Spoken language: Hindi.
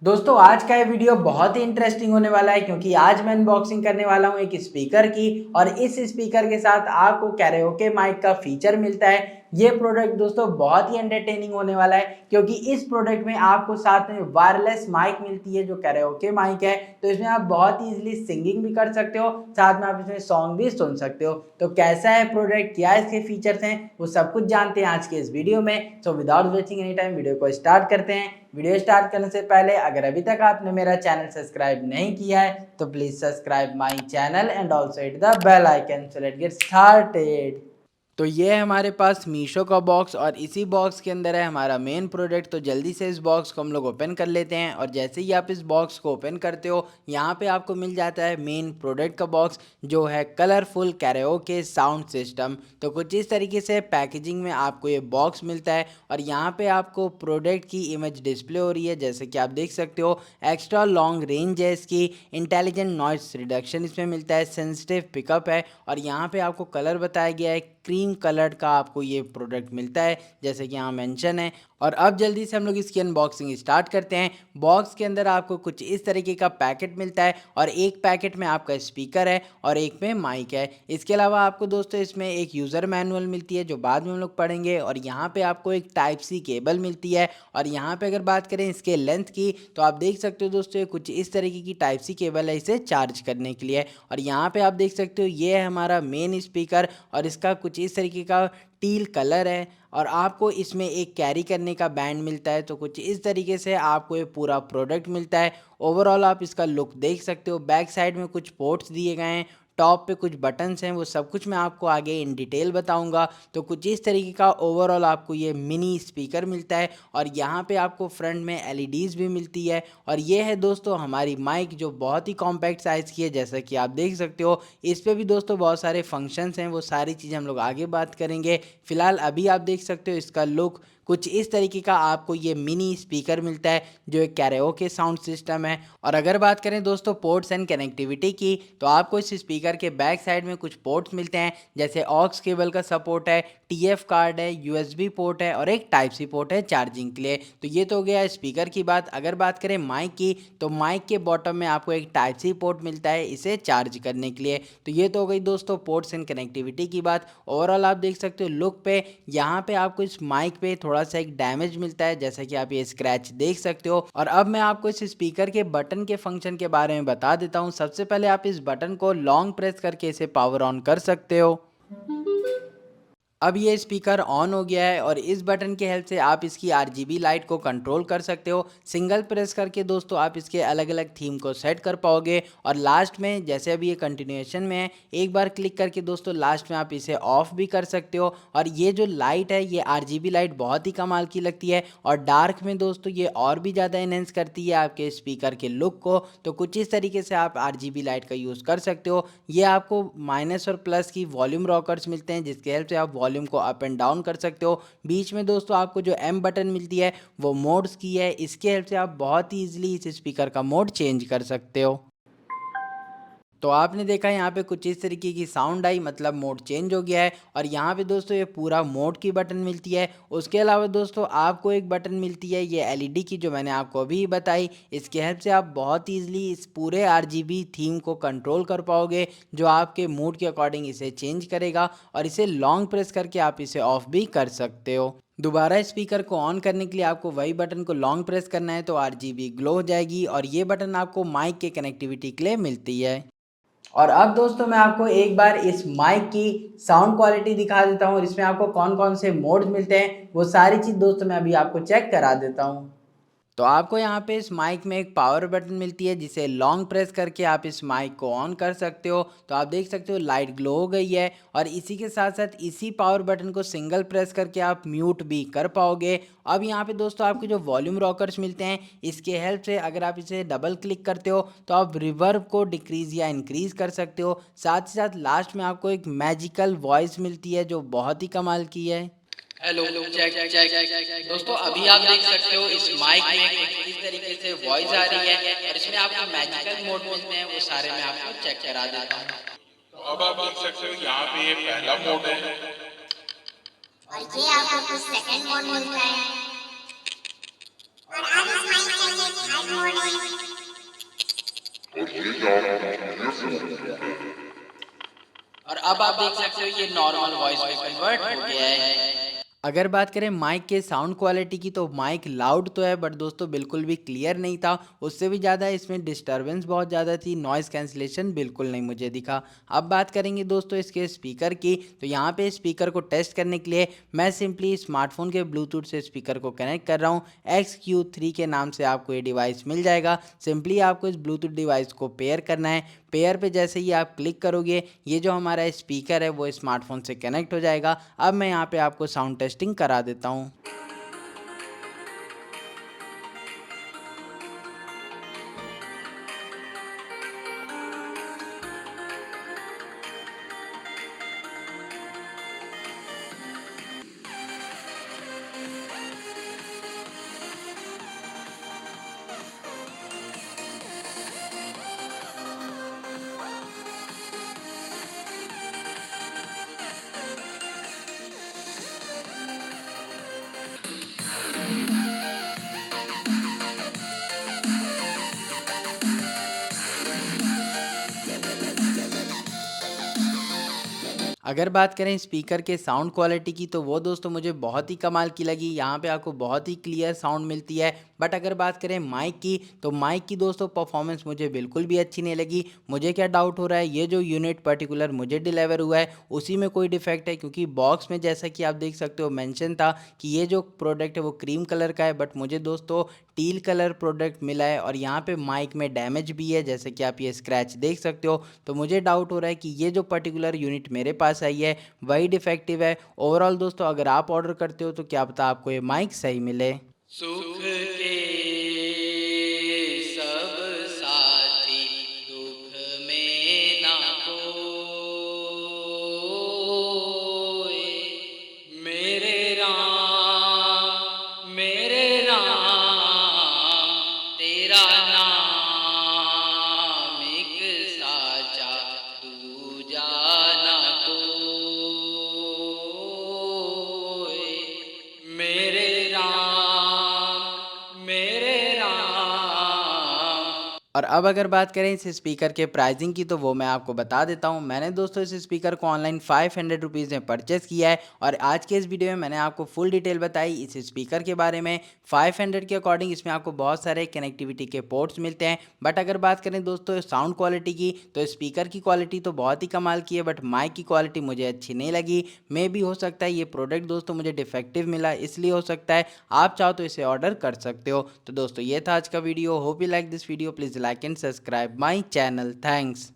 दोस्तों आज का ये वीडियो बहुत ही इंटरेस्टिंग होने वाला है क्योंकि आज मैं अनबॉक्सिंग करने वाला हूँ एक स्पीकर की और इस स्पीकर के साथ आपको कैरियोके माइक का फीचर मिलता है। ये प्रोडक्ट दोस्तों बहुत ही एंटरटेनिंग होने वाला है क्योंकि इस प्रोडक्ट में आपको साथ में वायरलेस माइक मिलती है जो कैरियोके माइक है। तो इसमें आप बहुत ही इजीली सिंगिंग भी कर सकते हो, साथ में आप इसमें सॉन्ग भी सुन सकते हो। तो कैसा है प्रोडक्ट, क्या इसके फीचर्स हैं, वो सब कुछ जानते हैं आज के इस वीडियो में। So without wasting any time video को स्टार्ट करते हैं। वीडियो स्टार्ट करने से पहले अगर अभी तक आपने मेरा चैनल सब्सक्राइब नहीं किया है तो please subscribe my channel and also hit the bell icon so let's get started. तो ये है हमारे पास मीशो का बॉक्स और इसी बॉक्स के अंदर है हमारा मेन प्रोडक्ट। तो जल्दी से इस बॉक्स को हम लोग ओपन कर लेते हैं और जैसे ही आप इस बॉक्स को ओपन करते हो यहाँ पे आपको मिल जाता है मेन प्रोडक्ट का बॉक्स जो है कलरफुल कैरियोके साउंड सिस्टम। तो कुछ इस तरीके से पैकेजिंग में आपको ये बॉक्स मिलता है और यहाँ पे आपको प्रोडक्ट की इमेज डिस्प्ले हो रही है जैसे कि आप देख सकते हो। एक्स्ट्रा लॉन्ग रेंज है इसकी, इंटेलिजेंट नॉइस रिडक्शन इसमें मिलता है, सेंसिटिव पिकअप है और यहाँ पे आपको कलर बताया गया है क्रीम कलर का आपको ये प्रोडक्ट मिलता है जैसे कि यहाँ मेंशन है। और अब जल्दी से हम लोग इसकी अनबॉक्सिंग स्टार्ट करते हैं। बॉक्स के अंदर आपको कुछ इस तरीके का पैकेट मिलता है और एक पैकेट में आपका स्पीकर है और एक में माइक है। इसके अलावा आपको दोस्तों इसमें एक यूज़र मैनुअल मिलती है जो बाद में हम लोग पढ़ेंगे और यहाँ पे आपको एक टाइप सी केबल मिलती है। और यहाँ पे अगर बात करें इसके लेंथ की तो आप देख सकते हो दोस्तों ये कुछ इस तरीके की टाइप सी केबल है इसे चार्ज करने के लिए। और यहाँ पे आप देख सकते हो ये है हमारा मेन स्पीकर और इसका कुछ इस तरीके का टील कलर है और आपको इसमें एक कैरी करने का बैंड मिलता है। तो कुछ इस तरीके से आपको ये पूरा प्रोडक्ट मिलता है। ओवरऑल आप इसका लुक देख सकते हो। बैक साइड में कुछ पोर्ट्स दिए गए हैं, टॉप पे कुछ बटन्स हैं, वो सब कुछ मैं आपको आगे इन डिटेल बताऊंगा। तो कुछ इस तरीके का ओवरऑल आपको ये मिनी स्पीकर मिलता है और यहाँ पे आपको फ्रंट में एलईडीज़ भी मिलती है। और ये है दोस्तों हमारी माइक जो बहुत ही कॉम्पैक्ट साइज़ की है जैसा कि आप देख सकते हो। इस पे भी दोस्तों बहुत सारे फंक्शंस हैं, वो सारी चीज़ें हम लोग आगे बात करेंगे। फिलहाल अभी आप देख सकते हो इसका लुक कुछ इस तरीके का आपको ये मिनी स्पीकर मिलता है जो एक कैरियोके साउंड सिस्टम है। और अगर बात करें दोस्तों पोर्ट्स एंड कनेक्टिविटी की तो आपको इस स्पीकर के बैक साइड में कुछ पोर्ट्स मिलते हैं जैसे ऑक्स केबल का सपोर्ट है, टीएफ कार्ड है, यूएसबी पोर्ट है और एक टाइप सी पोर्ट है चार्जिंग के लिए। तो ये तो हो गया स्पीकर की बात। अगर बात करें माइक की तो माइक के बॉटम में आपको एक टाइप सी पोर्ट मिलता है इसे चार्ज करने के लिए। तो ये तो हो गई दोस्तों पोर्ट्स एंड कनेक्टिविटी की बात। ओवरऑल आप देख सकते हो लुक पे यहाँ पे आपको इस माइक पे थोड़ा सा एक डैमेज मिलता है जैसा कि आप ये स्क्रैच देख सकते हो। और अब मैं आपको इस स्पीकर के बटन के फंक्शन के बारे में बता देता हूँ। सबसे पहले आप इस बटन को लॉन्ग प्रेस करके इसे पावर ऑन कर सकते हो। अब ये स्पीकर ऑन हो गया है और इस बटन की हेल्प से आप इसकी आरजीबी लाइट को कंट्रोल कर सकते हो। सिंगल प्रेस करके दोस्तों आप इसके अलग अलग थीम को सेट कर पाओगे। और लास्ट में जैसे अभी ये कंटिन्यूएशन में है एक बार क्लिक करके दोस्तों लास्ट में आप इसे ऑफ भी कर सकते हो। और ये जो लाइट है ये आरजीबी लाइट बहुत ही कमाल की लगती है और डार्क में दोस्तों ये और भी ज़्यादा इनहेंस करती है आपके स्पीकर के लुक को। तो कुछ इस तरीके से आप आरजीबी लाइट का यूज़ कर सकते हो। ये आपको माइनस और प्लस की वॉल्यूम रॉकर्स मिलते हैं जिसके हेल्प से आप वॉल्यूम को अप एंड डाउन कर सकते हो। बीच में दोस्तों आपको जो एम बटन मिलती है वो मोड्स की है, इसके हेल्प से आप बहुत ही ईजिली इस स्पीकर का मोड चेंज कर सकते हो। तो आपने देखा यहाँ पे कुछ इस तरीके की साउंड आई, मतलब मोड चेंज हो गया है। और यहाँ पे दोस्तों ये पूरा मोड की बटन मिलती है। उसके अलावा दोस्तों आपको एक बटन मिलती है ये एलईडी की जो मैंने आपको अभी बताई। इसके हेल्प से आप बहुत ईजिली इस पूरे आरजीबी थीम को कंट्रोल कर पाओगे जो आपके मूड के अकॉर्डिंग इसे चेंज करेगा। और इसे लॉन्ग प्रेस करके आप इसे ऑफ भी कर सकते हो। दोबारा स्पीकर को ऑन करने के लिए आपको वही बटन को लॉन्ग प्रेस करना है तो आरजीबी ग्लो हो जाएगी। और ये बटन आपको माइक के कनेक्टिविटी के लिए मिलती है। और अब दोस्तों मैं आपको एक बार इस माइक की साउंड क्वालिटी दिखा देता हूँ और इसमें आपको कौन कौन से मोड्स मिलते हैं वो सारी चीज़ दोस्तों मैं अभी आपको चेक करा देता हूँ। तो आपको यहाँ पे इस माइक में एक पावर बटन मिलती है जिसे लॉन्ग प्रेस करके आप इस माइक को ऑन कर सकते हो। तो आप देख सकते हो लाइट ग्लो हो गई है। और इसी के साथ साथ इसी पावर बटन को सिंगल प्रेस करके आप म्यूट भी कर पाओगे। अब यहाँ पे दोस्तों आपको जो वॉल्यूम रॉकर्स मिलते हैं इसके हेल्प से अगर आप इसे डबल क्लिक करते हो तो आप रिवर्ब को डिक्रीज या इंक्रीज कर सकते हो। साथ ही साथ लास्ट में आपको एक मैजिकल वॉइस मिलती है जो बहुत ही कमाल की है। हेलो चेक चेक दोस्तों अभी आप देख सकते हो इस माइक में कुछ इस तरीके से वॉइस आ रही है और इसमें आपको मैजिकल मोड मिलते हैं वो सारे मैं आपको चेक करा देता हूँ। तो अब आप देख सकते हो यहाँ पे ये पहला मोड है और ये आपको कुछ सेकंड मोड मिलता है और ये जान ये फोन और अब आप देख सकते हो ये नॉर्मल वॉइस में कन्वर्ट हो गया है। अगर बात करें माइक के साउंड क्वालिटी की तो माइक लाउड तो है बट दोस्तों बिल्कुल भी क्लियर नहीं था, उससे भी ज़्यादा इसमें डिस्टरबेंस बहुत ज़्यादा थी, नॉइज़ कैंसिलेशन बिल्कुल नहीं मुझे दिखा। अब बात करेंगे दोस्तों इसके स्पीकर की, तो यहाँ पे स्पीकर को टेस्ट करने के लिए मैं सिंपली स्मार्टफोन के ब्लूटूथ से स्पीकर को कनेक्ट कर रहा हूँ। XQ3 के नाम से आपको ये डिवाइस मिल जाएगा। सिंपली आपको इस ब्लूटूथ डिवाइस को पेयर करना है। पेयर पे जैसे ही आप क्लिक करोगे ये जो हमारा स्पीकर है वो स्मार्टफोन से कनेक्ट हो जाएगा। अब मैं यहाँ पे आपको साउंड टेस्टिंग करा देता हूँ। अगर बात करें स्पीकर के साउंड क्वालिटी की तो वो दोस्तों मुझे बहुत ही कमाल की लगी। यहाँ पे आपको बहुत ही क्लियर साउंड मिलती है। बट अगर बात करें माइक की तो माइक की दोस्तों परफॉर्मेंस मुझे बिल्कुल भी अच्छी नहीं लगी। मुझे क्या डाउट हो रहा है, ये जो यूनिट पर्टिकुलर मुझे डिलीवर हुआ है उसी में कोई डिफेक्ट है, क्योंकि बॉक्स में जैसा कि आप देख सकते हो मेंशन था कि ये जो प्रोडक्ट है वो क्रीम कलर का है, बट मुझे दोस्तों टील कलर प्रोडक्ट मिला है। और यहाँ पे माइक में डैमेज भी है, जैसे कि आप ये स्क्रैच देख सकते हो। तो मुझे डाउट हो रहा है कि ये जो पर्टिकुलर यूनिट मेरे पास आई है वही डिफेक्टिव है। ओवरऑल दोस्तों अगर आप ऑर्डर करते हो तो क्या पता आपको ये माइक सही मिले। सुख के सब साथी दुख में ना कोई, मेरे राम तेरा नाम एक साचा दूजा ना कोई, मेरे राम। और अब अगर बात करें इस स्पीकर के प्राइसिंग की तो वो मैं आपको बता देता हूँ। मैंने दोस्तों इस स्पीकर को ऑनलाइन 500 रुपीज़ में परचेस किया है। और आज के इस वीडियो में मैंने आपको फुल डिटेल बताई इस स्पीकर के बारे में। 500 के अकॉर्डिंग इसमें आपको बहुत सारे कनेक्टिविटी के पोर्ट्स मिलते हैं। बट अगर बात करें दोस्तों साउंड क्वालिटी की तो स्पीकर की क्वालिटी तो बहुत ही कमाल की है, बट माइक की क्वालिटी मुझे अच्छी नहीं लगी। मे भी हो सकता है ये प्रोडक्ट दोस्तों मुझे डिफेक्टिव मिला, इसलिए हो सकता है। आप चाहो तो इसे ऑर्डर कर सकते हो। तो दोस्तों ये था आज का video. Hope you like this video. Please like and subscribe my channel. Thanks.